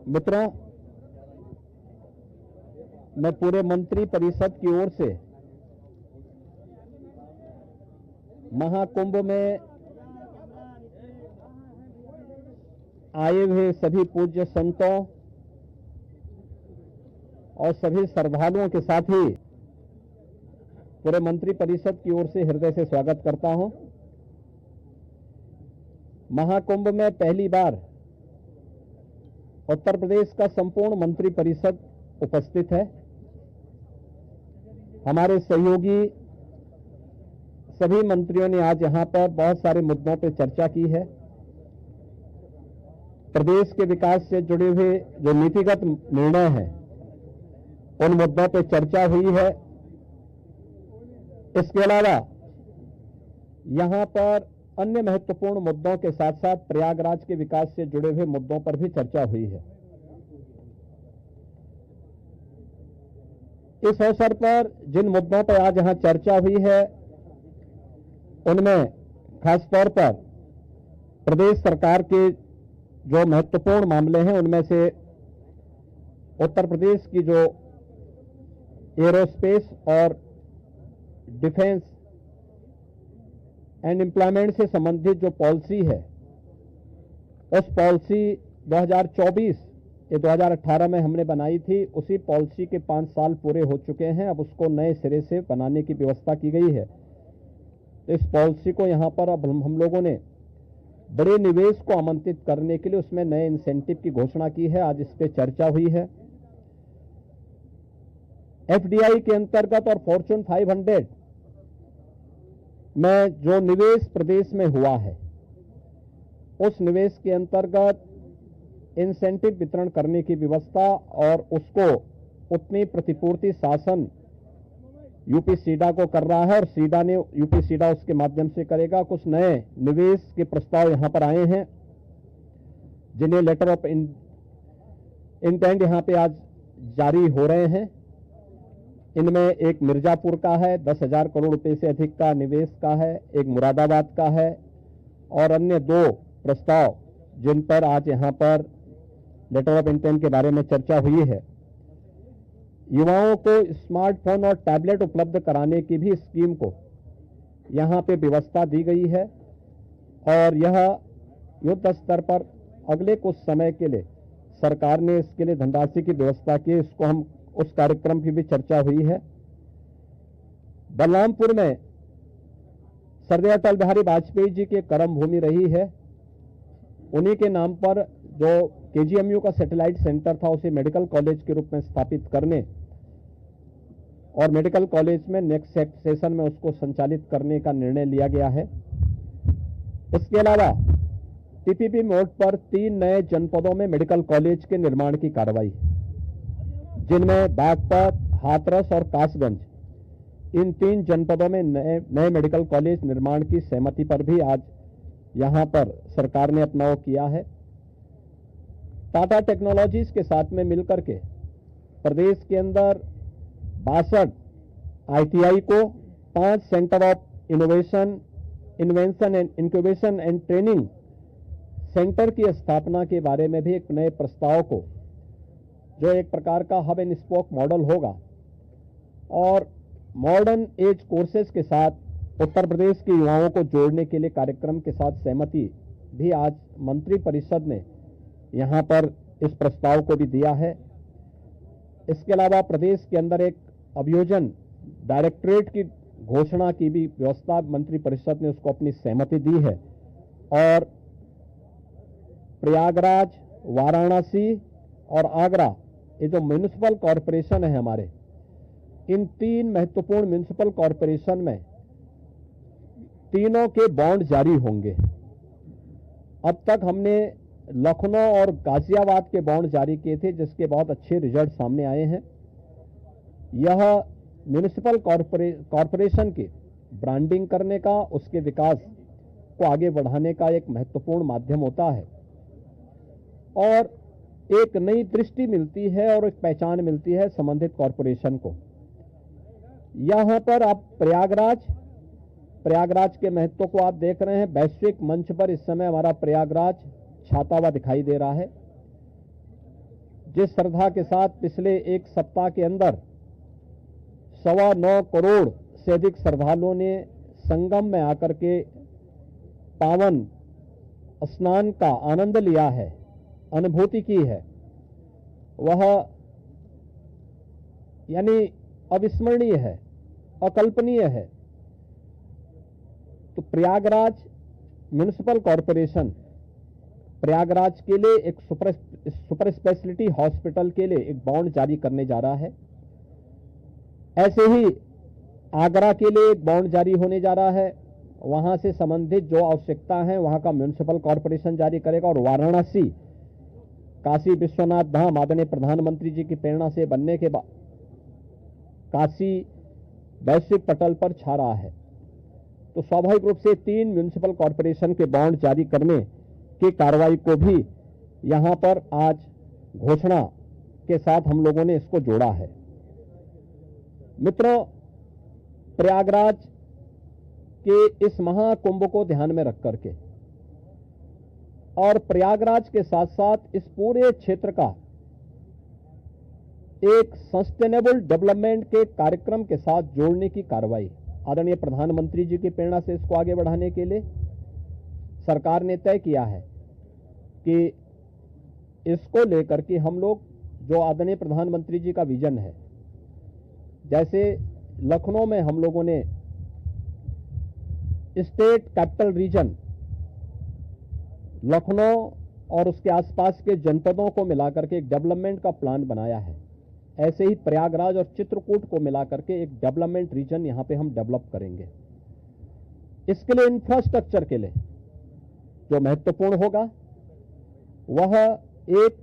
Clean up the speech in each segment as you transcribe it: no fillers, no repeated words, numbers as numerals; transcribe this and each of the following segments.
मित्रों, मैं पूरे मंत्री परिषद की ओर से महाकुंभ में आए हुए सभी पूज्य संतों और सभी श्रद्धालुओं के साथ ही पूरे मंत्री परिषद की ओर से हृदय से स्वागत करता हूं। महाकुंभ में पहली बार उत्तर प्रदेश का संपूर्ण मंत्री परिषद उपस्थित है। हमारे सहयोगी सभी मंत्रियों ने आज यहां पर बहुत सारे मुद्दों पर चर्चा की है। प्रदेश के विकास से जुड़े हुए जो नीतिगत निर्णय हैं उन मुद्दों पर चर्चा हुई है। इसके अलावा यहां पर अन्य महत्वपूर्ण मुद्दों के साथ साथ प्रयागराज के विकास से जुड़े हुए मुद्दों पर भी चर्चा हुई है। इस अवसर पर जिन मुद्दों पर आज यहां चर्चा हुई है उनमें खासतौर पर प्रदेश सरकार के जो महत्वपूर्ण मामले हैं उनमें से उत्तर प्रदेश की जो एरोस्पेस और डिफेंस एंड एम्प्लॉयमेंट से संबंधित जो पॉलिसी है उस पॉलिसी 2024 ये 2018 में हमने बनाई थी, उसी पॉलिसी के 5 साल पूरे हो चुके हैं। अब उसको नए सिरे से बनाने की व्यवस्था की गई है। इस पॉलिसी को यहां पर अब हम लोगों ने बड़े निवेश को आमंत्रित करने के लिए उसमें नए इंसेंटिव की घोषणा की है। आज इस पर चर्चा हुई है। एफडीआई के अंतर्गत और फॉर्च्यून 500 में जो निवेश प्रदेश में हुआ है उस निवेश के अंतर्गत इंसेंटिव वितरण करने की व्यवस्था और उसको उतनी प्रतिपूर्ति शासन यूपी सीडा को कर रहा है और सीडा ने यूपी सीडा उसके माध्यम से करेगा। कुछ नए निवेश के प्रस्ताव यहां पर आए हैं जिन्हें लेटर ऑफ इंटेंट यहां पे आज जारी हो रहे हैं। इनमें एक मिर्जापुर का है, 10,000 करोड़ रुपए से अधिक का निवेश का है, एक मुरादाबाद का है और अन्य 2 प्रस्ताव जिन पर आज यहां पर लेटर ऑफ इंटेंट के बारे में चर्चा हुई है। युवाओं को स्मार्टफोन और टैबलेट उपलब्ध कराने की भी स्कीम को यहां पे व्यवस्था दी गई है और यह युद्ध स्तर पर अगले कुछ समय के लिए सरकार ने इसके लिए धनराशि की व्यवस्था की। इसको हम उस कार्यक्रम की भी चर्चा हुई है। बलरामपुर में सरदार अटल बिहारी वाजपेयी जी की कर्म भूमि रही है। उन्हीं के नाम पर जो केजीएमयू का सैटेलाइट सेंटर था उसे मेडिकल कॉलेज के रूप में स्थापित करने और मेडिकल कॉलेज में नेक्स्ट सेशन में उसको संचालित करने का निर्णय लिया गया है। इसके अलावा पीपीपी मोड पर 3 नए जनपदों में मेडिकल कॉलेज के निर्माण की कार्रवाई, जिनमें बागपत, हाथरस और कासगंज, इन 3 जनपदों में नए मेडिकल कॉलेज निर्माण की सहमति पर भी आज यहां पर सरकार ने अपना वो किया है। टाटा टेक्नोलॉजीज के साथ में मिलकर के प्रदेश के अंदर 62 आईटीआई को 5 centre of invention and incubation and training centre की स्थापना के बारे में भी एक नए प्रस्ताव को, जो एक प्रकार का हब एंड स्पोक मॉडल होगा और मॉडर्न एज कोर्सेज के साथ उत्तर प्रदेश के युवाओं को जोड़ने के लिए कार्यक्रम के साथ सहमति भी आज मंत्री परिषद ने यहां पर इस प्रस्ताव को भी दिया है। इसके अलावा प्रदेश के अंदर एक अभियोजन डायरेक्टरेट की घोषणा की भी व्यवस्था मंत्री परिषद ने उसको अपनी सहमति दी है और प्रयागराज, वाराणसी और आगरा, ये जो म्युनिसिपल कॉरपोरेशन है हमारे, इन 3 महत्वपूर्ण म्युनिसिपल कॉरपोरेशन में तीनों के बॉन्ड जारी होंगे। अब तक हमने लखनऊ और गाजियाबाद के बॉन्ड जारी किए थे जिसके बहुत अच्छे रिजल्ट सामने आए हैं। यह म्युनिसिपल कॉरपोरेशन की ब्रांडिंग करने का, उसके विकास को आगे बढ़ाने का एक महत्वपूर्ण माध्यम होता है और एक नई दृष्टि मिलती है और एक पहचान मिलती है संबंधित कॉरपोरेशन को। यहां पर आप प्रयागराज के महत्व को आप देख रहे हैं। वैश्विक मंच पर इस समय हमारा प्रयागराज छाता हुआ दिखाई दे रहा है। जिस श्रद्धा के साथ पिछले एक सप्ताह के अंदर 9.25 करोड़ से अधिक श्रद्धालुओं ने संगम में आकर के पावन स्नान का आनंद लिया है, अनुभूति की है, वह यानी अविस्मरणीय है, अकल्पनीय है। तो प्रयागराज म्युनिसिपल कॉरपोरेशन प्रयागराज के लिए एक सुपर स्पेशलिटी हॉस्पिटल के लिए एक बॉन्ड जारी करने जा रहा है। ऐसे ही आगरा के लिए एक बॉन्ड जारी होने जा रहा है। वहां से संबंधित जो आवश्यकता है वहां का म्युनिसिपल कॉरपोरेशन जारी करेगा। और वाराणसी काशी विश्वनाथ धाम आदरणीय प्रधानमंत्री जी की प्रेरणा से बनने के बाद काशी वैश्विक पटल पर छा रहा है। तो स्वाभाविक रूप से 3 म्युनिसिपल कॉरपोरेशन के बॉन्ड जारी करने की कार्रवाई को भी यहां पर आज घोषणा के साथ हम लोगों ने इसको जोड़ा है। मित्रों, प्रयागराज के इस महाकुंभ को ध्यान में रख करके और प्रयागराज के साथ साथ इस पूरे क्षेत्र का एक सस्टेनेबल डेवलपमेंट के कार्यक्रम के साथ जोड़ने की कार्रवाई आदरणीय प्रधानमंत्री जी की प्रेरणा से इसको आगे बढ़ाने के लिए सरकार ने तय किया है कि इसको लेकर के हम लोग जो आदरणीय प्रधानमंत्री जी का विजन है, जैसे लखनऊ में हम लोगों ने स्टेट कैपिटल रीजन लखनऊ और उसके आसपास के जनपदों को मिलाकर के एक डेवलपमेंट का प्लान बनाया है, ऐसे ही प्रयागराज और चित्रकूट को मिलाकर के एक डेवलपमेंट रीजन यहां पे हम डेवलप करेंगे। इसके लिए इंफ्रास्ट्रक्चर के लिए जो महत्वपूर्ण होगा वह एक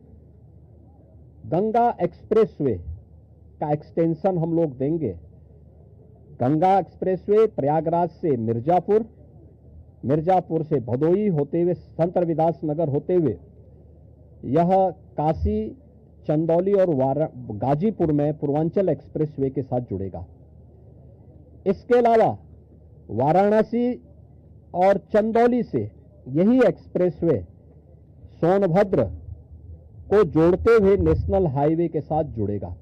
गंगा एक्सप्रेसवे का एक्सटेंशन हम लोग देंगे। गंगा एक्सप्रेसवे प्रयागराज से मिर्जापुर, मिर्जापुर से भदोई होते हुए संत रविदास नगर होते हुए यह काशी, चंदौली और गाजीपुर में पूर्वांचल एक्सप्रेसवे के साथ जुड़ेगा। इसके अलावा वाराणसी और चंदौली से यही एक्सप्रेसवे सोनभद्र को जोड़ते हुए नेशनल हाईवे के साथ जुड़ेगा।